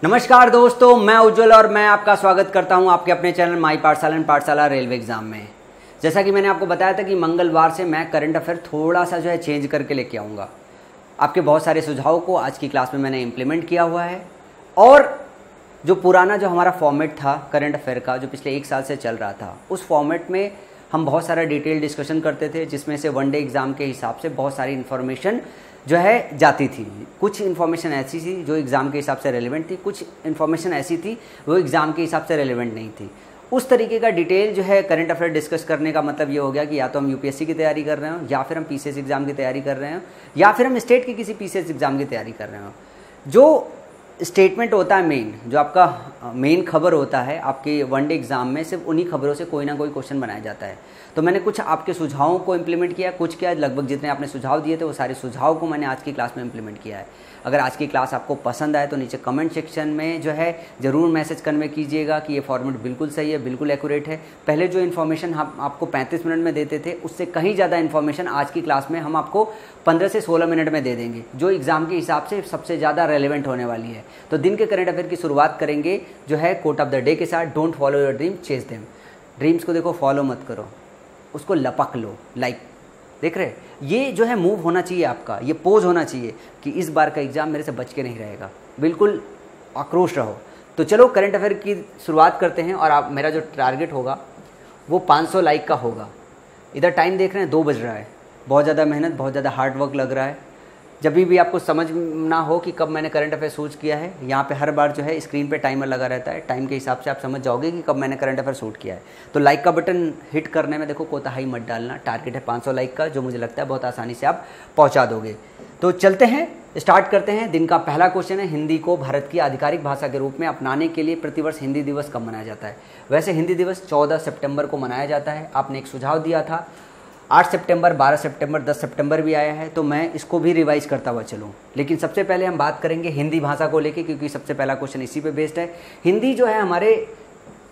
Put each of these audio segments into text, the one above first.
नमस्कार दोस्तों, मैं उज्जवल और मैं आपका स्वागत करता हूं आपके अपने चैनल माई पाठशाला एंड पाठशाला रेलवे एग्जाम में। जैसा कि मैंने आपको बताया था कि मंगलवार से मैं करंट अफेयर थोड़ा सा चेंज करके लेके आऊँगा। आपके बहुत सारे सुझावों को आज की क्लास में मैंने इम्प्लीमेंट किया हुआ है और जो पुराना हमारा फॉर्मेट था करंट अफेयर का, जो पिछले 1 साल से चल रहा था, उस फॉर्मेट में हम बहुत सारा डिटेल डिस्कशन करते थे, जिसमें से वनडे एग्ज़ाम के हिसाब से बहुत सारी इन्फॉर्मेशन जाती थी। कुछ इन्फॉर्मेशन ऐसी थी जो एग्ज़ाम के हिसाब से रेलेवेंट थी, कुछ इन्फॉर्मेशन ऐसी थी वो एग्ज़ाम के हिसाब से रेलेवेंट नहीं थी। उस तरीके का डिटेल करंट अफेयर डिस्कस करने का मतलब ये हो गया कि या तो हम यूपीएससी की तैयारी कर रहे हो, या फिर हम पीसीएस एग्ज़ाम की तैयारी कर रहे हो, या फिर हम स्टेट की किसी पीसीएस एग्ज़ाम की तैयारी कर रहे हो। जो स्टेटमेंट होता है मेन, जो आपका मेन खबर होता है आपके वनडे एग्ज़ाम में, सिर्फ उन्हीं खबरों से कोई ना कोई क्वेश्चन बनाया जाता है। तो मैंने कुछ आपके सुझावों को इम्प्लीमेंट किया, कुछ क्या, लगभग जितने आपने सुझाव दिए थे वो सारे सुझाव को मैंने आज की क्लास में इम्प्लीमेंट किया है। अगर आज की क्लास आपको पसंद आए तो नीचे कमेंट सेक्शन में ज़रूर मैसेज कन्वे कीजिएगा कि ये फॉर्मेट बिल्कुल सही है, बिल्कुल एक्यूरेट है। पहले जो इन्फॉर्मेशन हम आपको 35 मिनट में देते थे, उससे कहीं ज़्यादा इन्फॉर्मेशन आज की क्लास में हम आपको 15 से 16 मिनट में दे देंगे, जो एग्ज़ाम के हिसाब से सबसे ज़्यादा रेलेवेंट होने वाली है। तो दिन के करंट अफेयर की शुरुआत करेंगे कोट ऑफ द डे के साथ, don't follow your dream, chase them. Dreams को फॉलो मत करो, उसको लपक लो। देख रहे, ये मूव होना चाहिए आपका, ये पोज होना चाहिए कि इस बार का एग्ज़ाम मेरे से बच के नहीं रहेगा, बिल्कुल आक्रोश रहो। तो चलो करंट अफेयर की शुरुआत करते हैं और मेरा जो टारगेट होगा वो 500 लाइक का होगा। इधर टाइम देख रहे हैं 2 बज रहा है, बहुत ज़्यादा मेहनत, बहुत ज़्यादा हार्ड वर्क लग रहा है। जब भी आपको समझ ना हो कि कब मैंने करंट अफेयर शूट किया है, यहाँ पे हर बार स्क्रीन पे टाइमर लगा रहता है, टाइम के हिसाब से आप समझ जाओगे कि कब मैंने करंट अफेयर शूट किया है। तो लाइक का बटन हिट करने में कोताही मत डालना। टारगेट है 500 लाइक का, जो मुझे लगता है बहुत आसानी से आप पहुँचा दोगे। तो चलते हैं, स्टार्ट करते हैं। दिन का पहला क्वेश्चन है, हिंदी को भारत की आधिकारिक भाषा के रूप में अपनाने के लिए प्रतिवर्ष हिंदी दिवस कब मनाया जाता है? वैसे हिंदी दिवस 14 सितंबर को मनाया जाता है। आपने एक सुझाव दिया था 8 सितंबर, 12 सितंबर, 10 सितंबर भी आया है, तो मैं इसको भी रिवाइज करता हुआ चलूँ। लेकिन सबसे पहले हम बात करेंगे हिंदी भाषा को लेके, क्योंकि सबसे पहला क्वेश्चन इसी पे बेस्ड है। हिंदी हमारे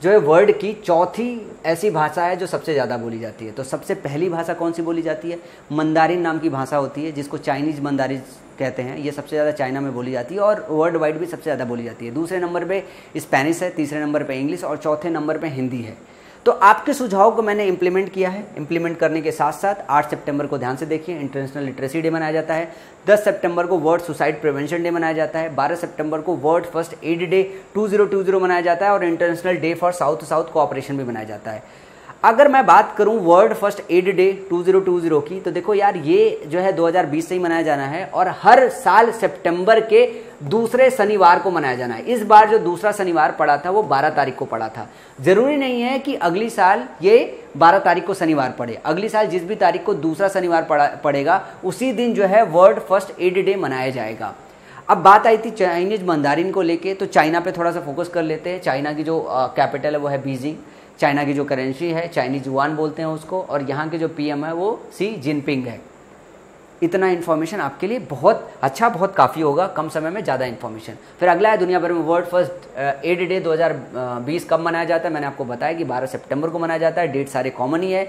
वर्ल्ड की चौथी ऐसी भाषा है जो सबसे ज़्यादा बोली जाती है। तो सबसे पहली भाषा कौन सी बोली जाती है? मंदारिन नाम की भाषा होती है, जिसको चाइनीज़ मंदारिन कहते हैं। ये सबसे ज़्यादा चाइना में बोली जाती है और वर्ल्ड वाइड भी सबसे ज़्यादा बोली जाती है। दूसरे नंबर पे स्पेनिश है, तीसरे नंबर पे इंग्लिश और चौथे नंबर पे हिंदी है। तो आपके सुझाव को मैंने इम्प्लीमेंट किया है। इम्प्लीमेंट करने के साथ साथ 8 सितंबर को ध्यान से देखिए, इंटरनेशनल लिटरेसी डे मनाया जाता है। 10 सितंबर को वर्ल्ड सुसाइड प्रिवेंशन डे मनाया जाता है। 12 सितंबर को वर्ल्ड फर्स्ट एड डे 2020 मनाया जाता है और international day for south south cooperation भी मनाया जाता है। अगर मैं बात करूं वर्ल्ड फर्स्ट एड डे 2020 की, तो देखो यार, ये 2020 से ही मनाया जाना है और हर साल सितंबर के दूसरे शनिवार को मनाया जाना है। इस बार जो दूसरा शनिवार पड़ा था वो 12 तारीख को पड़ा था। जरूरी नहीं है कि अगली साल ये 12 तारीख को शनिवार पड़े। अगली साल जिस भी तारीख को दूसरा शनिवार पड़ेगा, उसी दिन वर्ल्ड फर्स्ट एड डे मनाया जाएगा। अब बात आई थी चाइनीज मंदारिन को लेके, तो चाइना पे थोड़ा सा फोकस कर लेते हैं। चाइना की जो कैपिटल है वो है बीजिंग। चाइना की जो करेंसी है चाइनीज युआन बोलते हैं उसको, और यहाँ के जो पीएम है वो शी जिनपिंग है। इतना इन्फॉर्मेशन आपके लिए बहुत अच्छा, बहुत काफ़ी होगा, कम समय में ज़्यादा इन्फॉर्मेशन। फिर अगला है दुनिया भर में वर्ल्ड फर्स्ट एड डे 2020 कब मनाया जाता है? मैंने आपको बताया कि 12 सितंबर को मनाया जाता है। डेट सारे कॉमन ही है।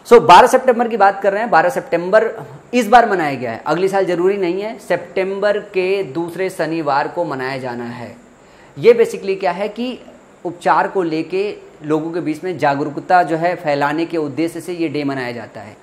12 सितंबर की बात कर रहे हैं। 12 सितंबर इस बार मनाया गया है, अगली साल जरूरी नहीं है। सितंबर के दूसरे शनिवार को मनाया जाना है। ये बेसिकली क्या है कि उपचार को लेके लोगों के बीच में जागरूकता फैलाने के उद्देश्य से ये डे मनाया जाता है।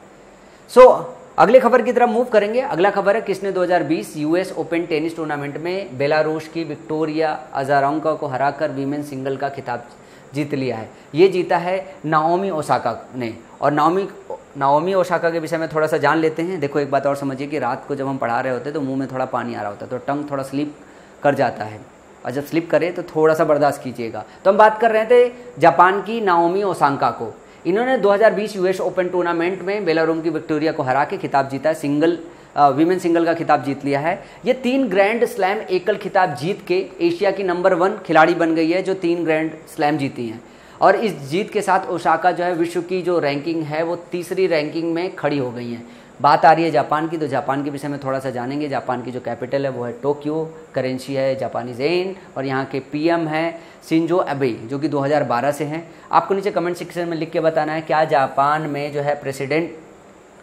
अगले खबर की तरफ मूव करेंगे। अगला खबर है, किसने 2020 यूएस ओपन टेनिस टूर्नामेंट में बेलारूस की विक्टोरिया अजारेंका को हराकर वीमेन सिंगल का खिताब जीत लिया है? ये जीता है नाओमी ओसाका ने। और नाओमी ओसाका के विषय में थोड़ा सा जान लेते हैं। देखो, एक बात और समझिए कि रात को जब हम पढ़ा रहे होते तो मुंह में थोड़ा पानी आ रहा होता है, तो टंग थोड़ा स्लिप कर जाता है, और जब स्लिप करे तो थोड़ा सा बर्दाश्त कीजिएगा। तो हम बात कर रहे थे जापान की नाओमी ओसाका को। इन्होंने 2020 यूएस ओपन टूर्नामेंट में बेलारूस की विक्टोरिया को हरा के खिताब जीता है। वीमेन सिंगल का खिताब जीत लिया है। ये 3 ग्रैंड स्लैम एकल खिताब जीत के एशिया की नंबर 1 खिलाड़ी बन गई है, जो 3 ग्रैंड स्लैम जीती हैं। और इस जीत के साथ ओसाका विश्व की जो रैंकिंग है वो तीसरी रैंकिंग में खड़ी हो गई हैं। बात आ रही है जापान की, तो जापान के विषय में थोड़ा सा जानेंगे। जापान की जो कैपिटल है वो है टोक्यो, करेंसी है जापानीज येन, और यहाँ के पीएम हैं शिंजो अबे, जो कि 2012 से हैं। आपको नीचे कमेंट सेक्शन में लिख के बताना है, क्या जापान में प्रेसिडेंट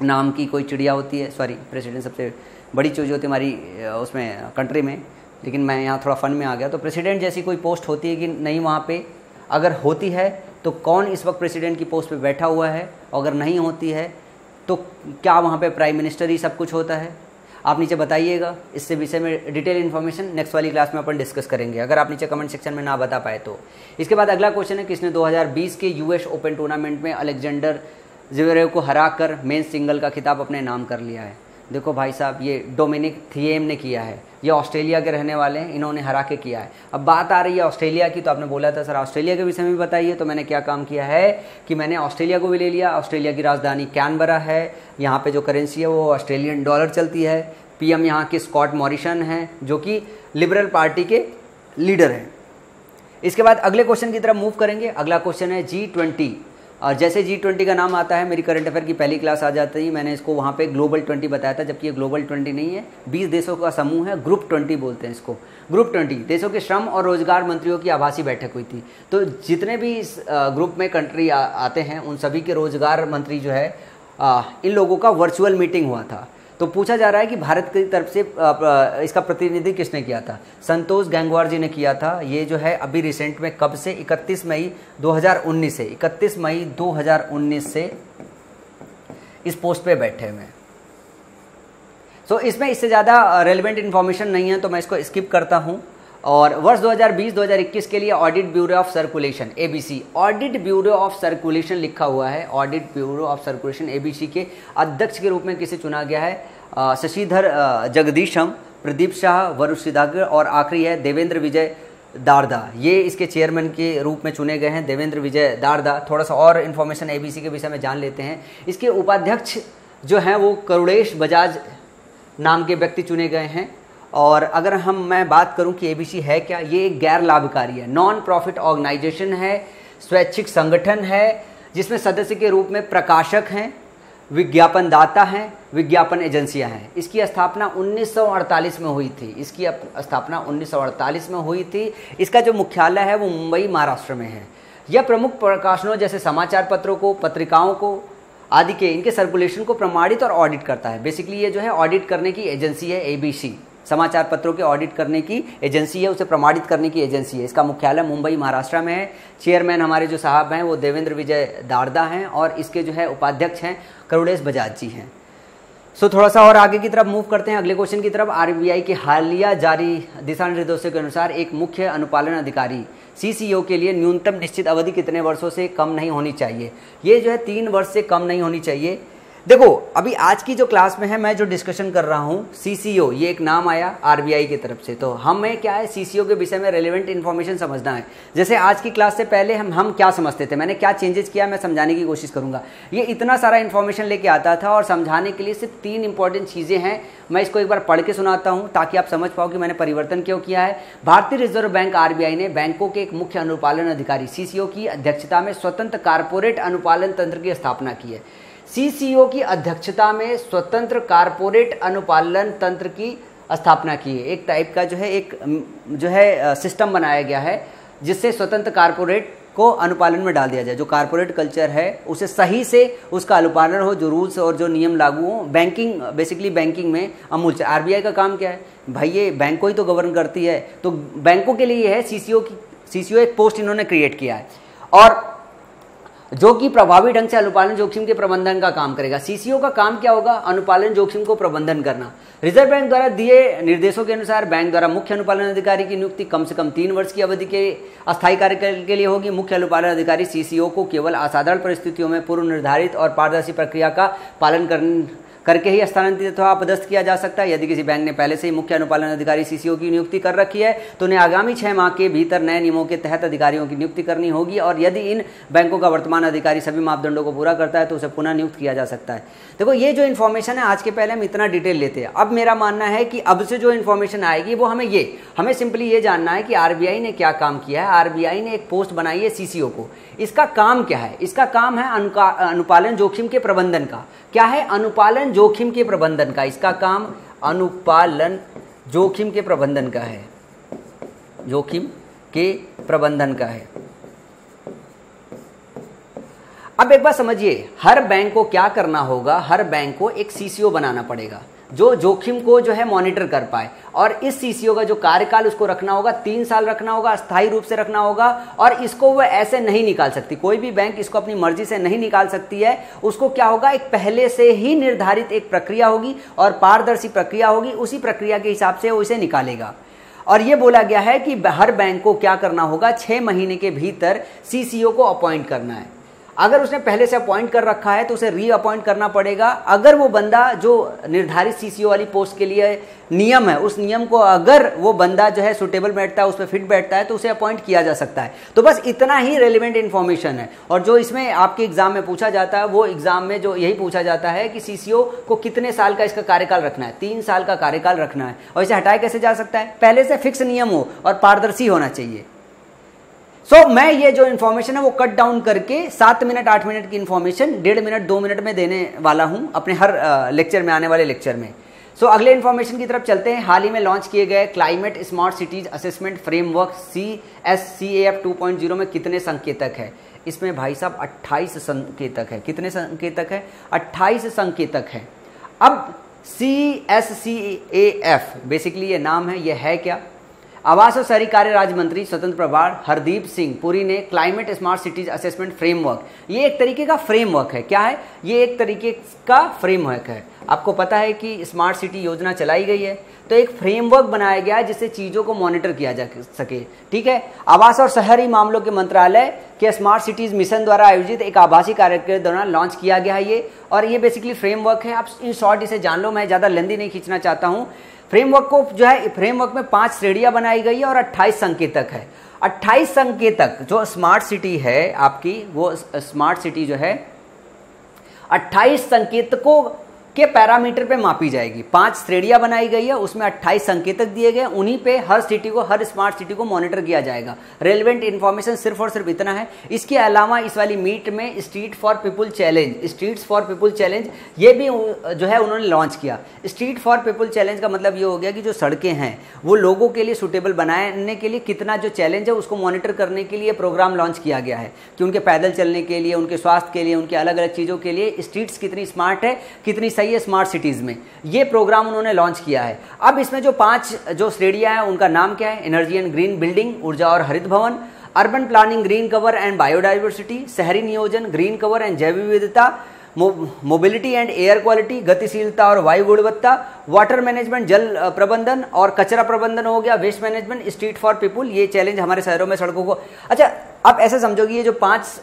नाम की कोई चिड़िया होती है? सॉरी, प्रेसिडेंट सबसे बड़ी चीज़ होती है हमारी उसमें कंट्री में, लेकिन मैं यहाँ थोड़ा फन में आ गया। तो प्रेसिडेंट जैसी कोई पोस्ट होती है कि नहीं वहाँ पे? अगर होती है तो कौन इस वक्त प्रेसिडेंट की पोस्ट पे बैठा हुआ है? अगर नहीं होती है तो क्या वहाँ पे प्राइम मिनिस्टर ही सब कुछ होता है? आप नीचे बताइएगा। इससे विषय में डिटेल इन्फॉर्मेशन नेक्स्ट वाली क्लास में अपन डिस्कस करेंगे, अगर आप नीचे कमेंट सेक्शन में ना बता पाए तो। इसके बाद अगला क्वेश्चन है, किसने 2020 के यूएस ओपन टूर्नामेंट में अलेक्जेंडर ज़्वेरेव को हराकर मेंस सिंगल का खिताब अपने नाम कर लिया है? देखो भाई साहब, ये डोमिनिक थिएम ने किया है। ये ऑस्ट्रेलिया के रहने वाले हैं, इन्होंने हरा के किया है। अब बात आ रही है ऑस्ट्रेलिया की, तो आपने बोला था सर ऑस्ट्रेलिया के विषय में भी बताइए। तो मैंने क्या काम किया है कि मैंने ऑस्ट्रेलिया को भी ले लिया। ऑस्ट्रेलिया की राजधानी कैनबरा है, यहाँ पे जो करेंसी है वो ऑस्ट्रेलियन डॉलर चलती है। पीएम यहाँ के स्कॉट मॉरिसन हैं, जो कि लिबरल पार्टी के लीडर हैं। इसके बाद अगले क्वेश्चन की तरफ मूव करेंगे। अगला क्वेश्चन है G20। और जैसे G20 का नाम आता है, मेरी करंट अफेयर की पहली क्लास आ जाती है, मैंने इसको वहाँ पे ग्लोबल 20 बताया था, जबकि ये ग्लोबल 20 नहीं है, 20 देशों का समूह है, ग्रुप 20 बोलते हैं इसको। ग्रुप 20 देशों के श्रम और रोजगार मंत्रियों की आभासी बैठक हुई थी। तो जितने भी इस ग्रुप में कंट्री आते हैं, उन सभी के रोजगार मंत्री जो है, इन लोगों का वर्चुअल मीटिंग हुआ था। तो पूछा जा रहा है कि भारत की तरफ से इसका प्रतिनिधि किसने किया था? संतोष गंगवार जी ने किया था। ये जो है अभी रिसेंट में, कब से? 31 मई 2019 से 31 मई 2019 से इस पोस्ट पे बैठे हुए हैं। सो इसमें इससे ज़्यादा रेलिवेंट इन्फॉर्मेशन नहीं है, तो मैं इसको स्किप करता हूँ। और वर्ष 2020-2021 के लिए audit bureau of circulation ABC, audit bureau of circulation लिखा हुआ है। Audit bureau of circulation ABC के अध्यक्ष के रूप में किसे चुना गया है? शशिधर जगदीशम, प्रदीप शाह, वरुण सुधाकर और आखिरी है देवेंद्र विजय दारदा। ये इसके चेयरमैन के रूप में चुने गए हैं, देवेंद्र विजय दारदा। थोड़ा सा और इन्फॉर्मेशन ABC के विषय में जान लेते हैं। इसके उपाध्यक्ष जो हैं वो करुणेश बजाज नाम के व्यक्ति चुने गए हैं। और अगर मैं बात करूं कि ABC है क्या, ये एक गैर लाभकारी है, नॉन प्रॉफिट ऑर्गेनाइजेशन है, स्वैच्छिक संगठन है, जिसमें सदस्य के रूप में प्रकाशक हैं, विज्ञापन दाता हैं, विज्ञापन एजेंसियां हैं। इसकी स्थापना 1948 में हुई थी। इसकी स्थापना 1948 में हुई थी। इसका जो मुख्यालय है वो मुंबई, महाराष्ट्र में है। यह प्रमुख प्रकाशनों जैसे समाचार पत्रों को, पत्रिकाओं को आदि के इनके सर्कुलेशन को प्रमाणित और ऑडिट करता है। बेसिकली ये जो है ऑडिट करने की एजेंसी है ABC, समाचार पत्रों के ऑडिट करने की एजेंसी है, उसे प्रमाणित करने की एजेंसी है। इसका मुख्यालय मुंबई, महाराष्ट्र में है। चेयरमैन हमारे जो साहब हैं वो देवेंद्र विजय दारदा हैं और इसके जो है उपाध्यक्ष हैं करुणेश बजाज जी हैं। सो थोड़ा सा और आगे की तरफ मूव करते हैं, अगले क्वेश्चन की तरफ। RBI के हालिया जारी दिशा निर्देशों के अनुसार एक मुख्य अनुपालन अधिकारी CCO के लिए न्यूनतम निश्चित अवधि कितने वर्षों से कम नहीं होनी चाहिए? ये जो है 3 वर्ष से कम नहीं होनी चाहिए। देखो अभी आज की जो क्लास में है, मैं जो डिस्कशन कर रहा हूँ CCO, ये एक नाम आया RBI की तरफ से, तो हमें क्या है CCO के विषय में रेलेवेंट इन्फॉर्मेशन समझना है। जैसे आज की क्लास से पहले हम क्या समझते थे, मैंने क्या चेंजेस किया, मैं समझाने की कोशिश करूंगा। ये इतना सारा इन्फॉर्मेशन लेके आता था और समझाने के लिए सिर्फ 3 इंपॉर्टेंट चीज़ें हैं। मैं इसको एक बार पढ़ के सुनाता हूँ ताकि आप समझ पाओ कि मैंने परिवर्तन क्यों किया है। भारतीय रिजर्व बैंक RBI ने बैंकों के एक मुख्य अनुपालन अधिकारी CCO की अध्यक्षता में स्वतंत्र कारपोरेट अनुपालन तंत्र की स्थापना की है। CCO की अध्यक्षता में स्वतंत्र कारपोरेट अनुपालन तंत्र की स्थापना की है। एक टाइप का जो है सिस्टम बनाया गया है जिससे स्वतंत्र कारपोरेट को अनुपालन में डाल दिया जाए। जो कारपोरेट कल्चर है उसे सही से उसका अनुपालन हो, जो रूल्स और जो नियम लागू हो। बैंकिंग, बेसिकली बैंकिंग में अमूल से RBI का काम क्या है भाई, ये बैंक को ही तो गवर्न करती है, तो बैंकों के लिए है CCO एक पोस्ट इन्होंने क्रिएट किया है और जो कि प्रभावी ढंग से अनुपालन जोखिम के प्रबंधन का काम करेगा। CCO का काम क्या होगा? अनुपालन जोखिम को प्रबंधन करना। रिजर्व बैंक द्वारा दिए निर्देशों के अनुसार बैंक द्वारा मुख्य अनुपालन अधिकारी की नियुक्ति कम से कम 3 वर्ष की अवधि के अस्थायी कार्यकाल के लिए होगी। मुख्य अनुपालन अधिकारी CCO को केवल असाधारण परिस्थितियों में पूर्व निर्धारित और पारदर्शी प्रक्रिया का पालन करके ही स्थानांतरित अथवा अपदस्थ किया जा सकता है। यदि किसी बैंक ने पहले से ही मुख्य अनुपालन अधिकारी CCO की नियुक्ति कर रखी है तो उन्हें आगामी 6 माह के भीतर नए नियमों के तहत अधिकारियों की नियुक्ति करनी होगी और यदि इन बैंकों का वर्तमान अधिकारी सभी मापदंडों को पूरा करता है तो उसे पुनः नियुक्त किया जा सकता है। देखो ये जो इन्फॉर्मेशन है आज के पहले हम इतना डिटेल लेते हैं। अब मेरा मानना है कि अब से जो इन्फॉर्मेशन आएगी वो हमें सिंपली ये जानना है कि RBI ने क्या काम किया है। RBI ने एक पोस्ट बनाई है CCO को। इसका काम क्या है? इसका काम है अनुपालन जोखिम के प्रबंधन का। क्या है? अनुपालन जोखिम के प्रबंधन का। इसका काम अनुपालन जोखिम के प्रबंधन का है, जोखिम के प्रबंधन का है। अब एक बात समझिए, हर बैंक को क्या करना होगा? हर बैंक को एक CCO बनाना पड़ेगा। जो जोखिम को जो है मॉनिटर कर पाए। और इस सीसीओ का जो कार्यकाल उसको रखना होगा 3 साल रखना होगा, अस्थायी रूप से रखना होगा, और इसको वो ऐसे नहीं निकाल सकती, कोई भी बैंक इसको अपनी मर्जी से नहीं निकाल सकती है। उसको क्या होगा, एक पहले से ही निर्धारित एक प्रक्रिया होगी और पारदर्शी प्रक्रिया होगी, उसी प्रक्रिया के हिसाब से वो इसे निकालेगा। और ये बोला गया है कि हर बैंक को क्या करना होगा, 6 महीने के भीतर सीसीओ को अपॉइंट करना है। अगर उसने पहले से अपॉइंट कर रखा है तो उसे री अपॉइंट करना पड़ेगा। अगर वो बंदा जो निर्धारित सीसीओ वाली पोस्ट के लिए नियम है, उस नियम को अगर वो बंदा जो है सुटेबल बैठता है, उस पर फिट बैठता है, तो उसे अपॉइंट किया जा सकता है। तो बस इतना ही रेलिवेंट इन्फॉर्मेशन है। और जो इसमें आपके एग्जाम में पूछा जाता है, वो एग्जाम में जो यही पूछा जाता है कि सीसीओ को कितने साल का इसका कार्यकाल रखना है, 3 साल का कार्यकाल रखना है। और इसे हटाया कैसे जा सकता है, पहले से फिक्स नियम हो और पारदर्शी होना चाहिए। मैं ये जो इन्फॉर्मेशन है वो कट डाउन करके 7 मिनट 8 मिनट की इन्फॉर्मेशन 1.5 मिनट 2 मिनट में देने वाला हूं अपने हर लेक्चर में, आने वाले लेक्चर में। अगले इन्फॉर्मेशन की तरफ चलते हैं। हाल ही में लॉन्च किए गए climate smart cities assessment framework CSCAF 2.0 में कितने संकेतक है? इसमें भाई साहब 28 संकेतक है। कितने संकेतक है? 28 संकेतक है। अब CSCAF बेसिकली ये नाम है, ये है क्या? आवास और शहरी कार्य राज्य मंत्री स्वतंत्र प्रभार हरदीप सिंह पुरी ने climate smart cities assessment framework, ये एक तरीके का फ्रेमवर्क है। क्या है ये? एक तरीके का फ्रेमवर्क है। आपको पता है कि स्मार्ट सिटी योजना चलाई गई है, तो एक फ्रेमवर्क बनाया गया है जिससे चीज़ों को मॉनिटर किया जा सके। ठीक है। आवास और शहरी मामलों के मंत्रालय के स्मार्ट सिटीज मिशन द्वारा आयोजित एक आभासी कार्यक्रम के दौरान लॉन्च किया गया है ये। और ये बेसिकली फ्रेमवर्क है। आप इन शॉर्ट इसे जान लो, मैं ज़्यादा लेंदी नहीं खींचना चाहता हूँ। फ्रेमवर्क को जो है, फ्रेमवर्क में 5 श्रेणियां बनाई गई है और 28 संकेतक है। 28 संकेतक जो स्मार्ट सिटी है आपकी, वो स्मार्ट सिटी जो है 28 संकेतकों के पैरामीटर पे मापी जाएगी। 5 श्रेणियां बनाई गई है, उसमें 28 संकेतक दिए गए, उन्हीं पे हर सिटी को, हर स्मार्ट सिटी को मॉनिटर किया जाएगा। रेलेवेंट इन्फॉर्मेशन सिर्फ और सिर्फ इतना है। इसके अलावा इस वाली मीट में street for people challenge, streets for people challenge, ये भी जो है उन्होंने लॉन्च किया। स्ट्रीट फॉर पीपुल चैलेंज का मतलब ये हो गया कि जो सड़कें हैं वो लोगों के लिए सुटेबल बनाने के लिए कितना जो चैलेंज है उसको मॉनिटर करने के लिए प्रोग्राम लॉन्च किया गया है कि उनके पैदल चलने के लिए, उनके स्वास्थ्य के लिए, उनके अलग अलग चीज़ों के लिए स्ट्रीट्स कितनी स्मार्ट है, कितनी सही है स्मार्ट सिटीज में, ये प्रोग्राम उन्होंने लॉन्च किया है। अब इसमें जो 5 जो श्रेणियां हैं उनका नाम क्या है? एनर्जी एंड ग्रीन बिल्डिंग, ऊर्जा और हरित भवन, urban planning, green cover and biodiversity, शहरी नियोजन, ग्रीन कवर एंड जैव विविधता, मोबिलिटी एंड एयर क्वालिटी, गतिशीलता और वायु गुणवत्ता, वाटर मैनेजमेंट, जल प्रबंधन और कचरा प्रबंधन हो गया, waste management, street for people, ये चैलेंज हमारे शहरों में सड़कों को। अच्छा, आप ऐसे समझो कि ये जो 5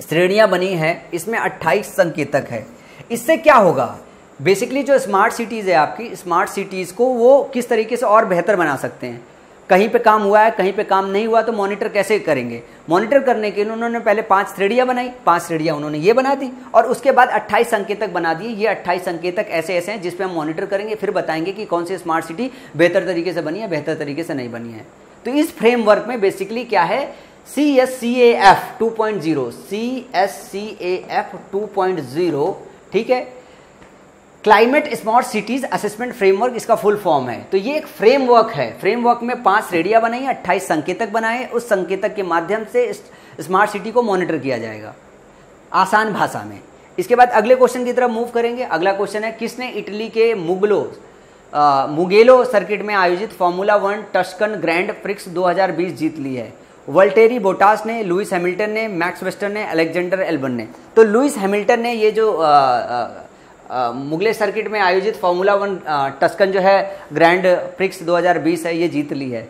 श्रेणियां बनी हैं इसमें 28 संकेतक है। इससे क्या होगा? बेसिकली जो स्मार्ट सिटीज़ है आपकी, स्मार्ट सिटीज़ को वो किस तरीके से और बेहतर बना सकते हैं। कहीं पे काम हुआ है, कहीं पे काम नहीं हुआ, तो मॉनिटर कैसे करेंगे? मॉनिटर करने के लिए उन्होंने पहले 5 श्रेणियां बनाई, 5 श्रेणियां उन्होंने ये बना दी और उसके बाद 28 संकेतक बना दिए। ये 28 संकेतक ऐसे ऐसे हैं जिसपे हम मॉनिटर करेंगे, फिर बताएंगे कि कौन सी स्मार्ट सिटी बेहतर तरीके से बनी है, बेहतर तरीके से नहीं बनी है। तो इस फ्रेमवर्क में बेसिकली क्या है? CSCAF 2.0, CSCAF 2.0, ठीक है, climate smart cities assessment framework इसका फुल फॉर्म है। तो ये एक फ्रेमवर्क है। फ्रेमवर्क में 5 श्रेणियां बनाई, 28 संकेतक बनाए, उस संकेतक के माध्यम से स्मार्ट सिटी को मॉनिटर किया जाएगा आसान भाषा में। इसके बाद अगले क्वेश्चन की तरफ मूव करेंगे। अगला क्वेश्चन है, किसने इटली के मुगेलो सर्किट में आयोजित फॉर्मूला 1 टस्कन ग्रैंड प्रिक्स 2020 जीत ली है? वल्टेरी बोटास ने, लुइस हैमिल्टन ने, मैक्स वेस्टर ने, अलेक्जेंडर एल्बन ने। तो लुइस हैमिल्टन ने ये जो मुगले सर्किट में आयोजित फॉर्मूला 1 टस्कन जो है ग्रैंड प्रिक्स 2020 है, ये जीत ली है।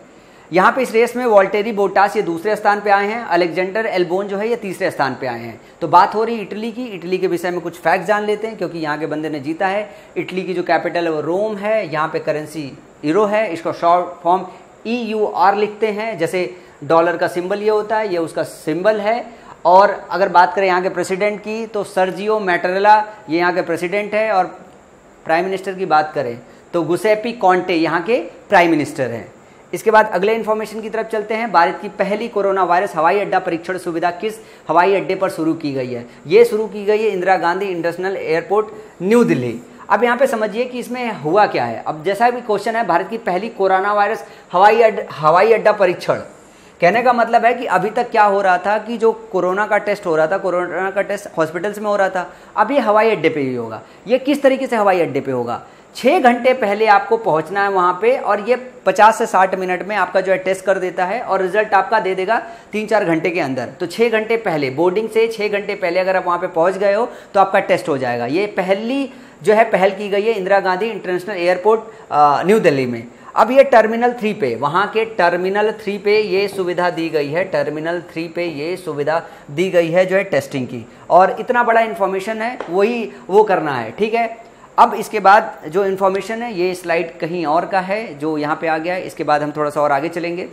यहाँ पे इस रेस में वॉल्टेरी बोटास ये दूसरे स्थान पे आए हैं, अलेक्जेंडर एल्बोन जो है ये तीसरे स्थान पे आए हैं। तो बात हो रही इटली की। इटली के विषय में कुछ फैक्ट जान लेते हैं क्योंकि यहाँ के बंदे ने जीता है। इटली की जो कैपिटल है वो रोम है। यहाँ पे करेंसी यूरो है, इसको शॉर्ट फॉर्म EUR लिखते हैं। जैसे डॉलर का सिंबल ये होता है, ये उसका सिंबल है। और अगर बात करें यहाँ के प्रेसिडेंट की तो सर्जियो मैटेरेला ये यहाँ के प्रेसिडेंट है। और प्राइम मिनिस्टर की बात करें तो गुसेपी कॉन्टे यहाँ के प्राइम मिनिस्टर हैं। इसके बाद अगले इन्फॉर्मेशन की तरफ चलते हैं। भारत की पहली कोरोना वायरस हवाई अड्डा परीक्षण सुविधा किस हवाई अड्डे पर शुरू की गई है? ये शुरू की गई है Indira Gandhi international airport, new Delhi. अब यहाँ पे समझिए कि इसमें हुआ क्या है। अब जैसा भी क्वेश्चन है, भारत की पहली कोरोना वायरस हवाई अड्डा परीक्षण, कहने का मतलब है कि अभी तक क्या हो रहा था कि जो कोरोना का टेस्ट हो रहा था, कोरोना का टेस्ट हॉस्पिटल्स में हो रहा था, अब ये हवाई अड्डे पे ही होगा। ये किस तरीके से हवाई अड्डे पे होगा? 6 घंटे पहले आपको पहुंचना है वहां पे, और ये 50 से 60 मिनट में आपका जो है टेस्ट कर देता है और रिजल्ट आपका दे देगा 3-4 घंटे के अंदर। तो 6 घंटे पहले, बोर्डिंग से 6 घंटे पहले अगर आप वहां पे पहुंच गए हो तो आपका टेस्ट हो जाएगा। ये पहली जो है पहल की गई है Indira Gandhi international airport new Delhi में। अब ये टर्मिनल 3 पे, वहाँ के टर्मिनल 3 पे ये सुविधा दी गई है, टर्मिनल 3 पे ये सुविधा दी गई है जो है टेस्टिंग की, और इतना बड़ा इन्फॉर्मेशन है वही वो करना है, ठीक है। अब इसके बाद जो इन्फॉर्मेशन है, ये स्लाइड कहीं और का है जो यहाँ पे आ गया है। इसके बाद हम थोड़ा सा और आगे चलेंगे।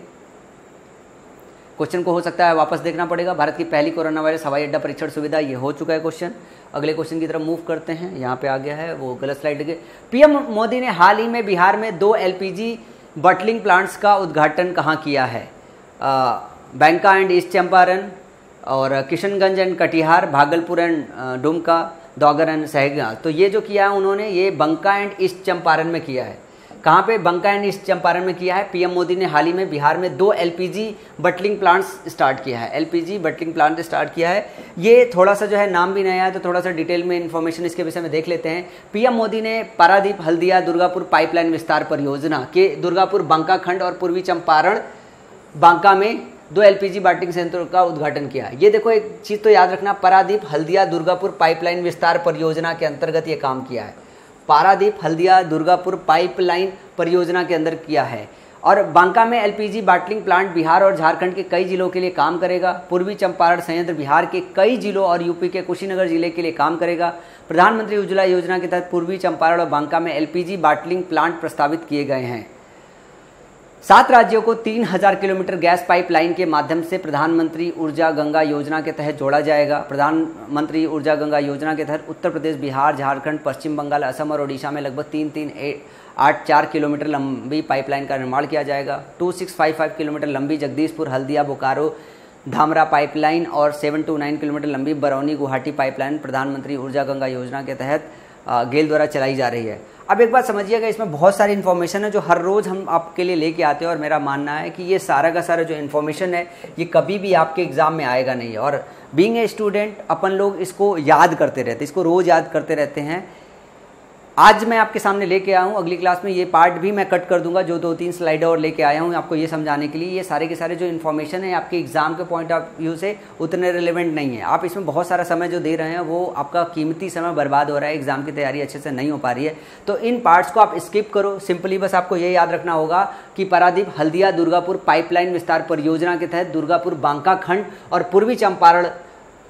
क्वेश्चन को हो सकता है वापस देखना पड़ेगा। भारत की पहली कोरोना वायरस हवाई अड्डा परीक्षण सुविधा, ये हो चुका है क्वेश्चन। अगले क्वेश्चन की तरफ मूव करते हैं। यहाँ पे आ गया है, वो गलत स्लाइड के। पीएम मोदी ने हाल ही में बिहार में 2 एलपीजी बटलिंग प्लांट्स का उद्घाटन कहाँ किया है? बैंका एंड ईस्ट चंपारण, और Kishanganj and Katihar, Bhagalpur and Dumka, Deoghar and सहगा। तो ये जो किया है उन्होंने, ये बंका एंड ईस्ट चंपारण में किया है। कहाँ पे? बंका एंड ईस्ट चंपारण में किया है। पीएम मोदी ने हाल ही में बिहार में 2 एलपीजी बटलिंग प्लांट्स स्टार्ट किया है, एलपीजी बटलिंग प्लांट स्टार्ट किया है। ये थोड़ा सा जो है नाम भी नया है, तो थोड़ा सा डिटेल में इन्फॉर्मेशन इसके विषय में देख लेते हैं। पीएम मोदी ने पारादीप हल्दिया दुर्गापुर पाइपलाइन विस्तार परियोजना के दुर्गापुर बांका खंड और पूर्वी चंपारण बांका में 2 एलपीजी बटलिंग संयंत्रों का उद्घाटन किया। ये देखो, एक चीज़ तो याद रखना, पारादीप हल्दिया दुर्गापुर पाइपलाइन विस्तार परियोजना के अंतर्गत ये काम किया है। पारादीप हल्दिया दुर्गापुर पाइपलाइन परियोजना के अंदर किया है। और बांका में एलपीजी बॉटलिंग प्लांट बिहार और झारखंड के कई जिलों के लिए काम करेगा। पूर्वी चंपारण संयंत्र बिहार के कई जिलों और यूपी के कुशीनगर जिले के लिए काम करेगा। प्रधानमंत्री उज्ज्वला योजना के तहत पूर्वी चंपारण और बांका में एलपीजी बॉटलिंग प्लांट प्रस्तावित किए गए हैं। 7 राज्यों को 3000 किलोमीटर गैस पाइपलाइन के माध्यम से प्रधानमंत्री ऊर्जा गंगा योजना के तहत जोड़ा जाएगा। प्रधानमंत्री ऊर्जा गंगा योजना के तहत उत्तर प्रदेश, बिहार, झारखंड, पश्चिम बंगाल, असम और ओडिशा में लगभग 3384 किलोमीटर लंबी पाइपलाइन का निर्माण किया जाएगा। 2655 किलोमीटर लंबी जगदीशपुर हल्दिया बोकारो धामरा पाइपलाइन और 729 किलोमीटर लंबी बरौनी गुवाहाटी पाइपलाइन प्रधानमंत्री ऊर्जा गंगा योजना के तहत गेल द्वारा चलाई जा रही है। अब एक बात समझिएगा, इसमें बहुत सारी इन्फॉर्मेशन है जो हर रोज़ हम आपके लिए लेके आते हैं, और मेरा मानना है कि ये सारा का सारा जो इन्फॉर्मेशन है ये कभी भी आपके एग्ज़ाम में आएगा नहीं है। और बीइंग ए स्टूडेंट अपन लोग इसको याद करते रहते हैं, इसको रोज़ याद करते रहते हैं। आज मैं आपके सामने लेके आया हूँ, अगली क्लास में ये पार्ट भी मैं कट कर दूंगा, जो 2-3 स्लाइड और लेके आया हूँ आपको ये समझाने के लिए। ये सारे के सारे जो इन्फॉर्मेशन है आपके एग्जाम के पॉइंट ऑफ व्यू से उतने रिलेवेंट नहीं है। आप इसमें बहुत सारा समय जो दे रहे हैं वो आपका कीमती समय बर्बाद हो रहा है, एग्जाम की तैयारी अच्छे से नहीं हो पा रही है। तो इन पार्ट्स को आप स्किप करो। सिंपली बस आपको ये याद रखना होगा कि पारादीप हल्दिया दुर्गापुर पाइपलाइन विस्तार परियोजना के तहत दुर्गापुर बांका खंड और पूर्वी चंपारण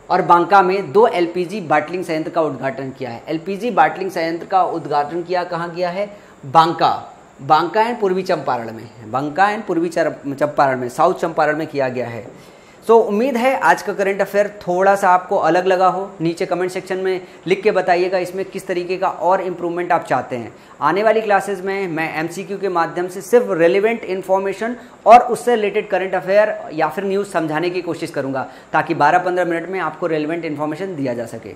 और बांका में 2 एलपीजी बॉटलिंग संयंत्र का उद्घाटन किया है। एलपीजी बॉटलिंग संयंत्र का उद्घाटन किया कहाँ किया है? बांका एंड पूर्वी चंपारण में, बांका एंड पूर्वी चंपारण में, साउथ चंपारण में किया गया है। सो उम्मीद है आज का करंट अफेयर थोड़ा सा आपको अलग लगा हो। नीचे कमेंट सेक्शन में लिख के बताइएगा इसमें किस तरीके का और इम्प्रूवमेंट आप चाहते हैं। आने वाली क्लासेस में मैं एमसीक्यू के माध्यम से सिर्फ रेलिवेंट इन्फॉर्मेशन और उससे रिलेटेड करंट अफेयर या फिर न्यूज़ समझाने की कोशिश करूंगा, ताकि 12-15 मिनट में आपको रेलिवेंट इन्फॉर्मेशन दिया जा सके।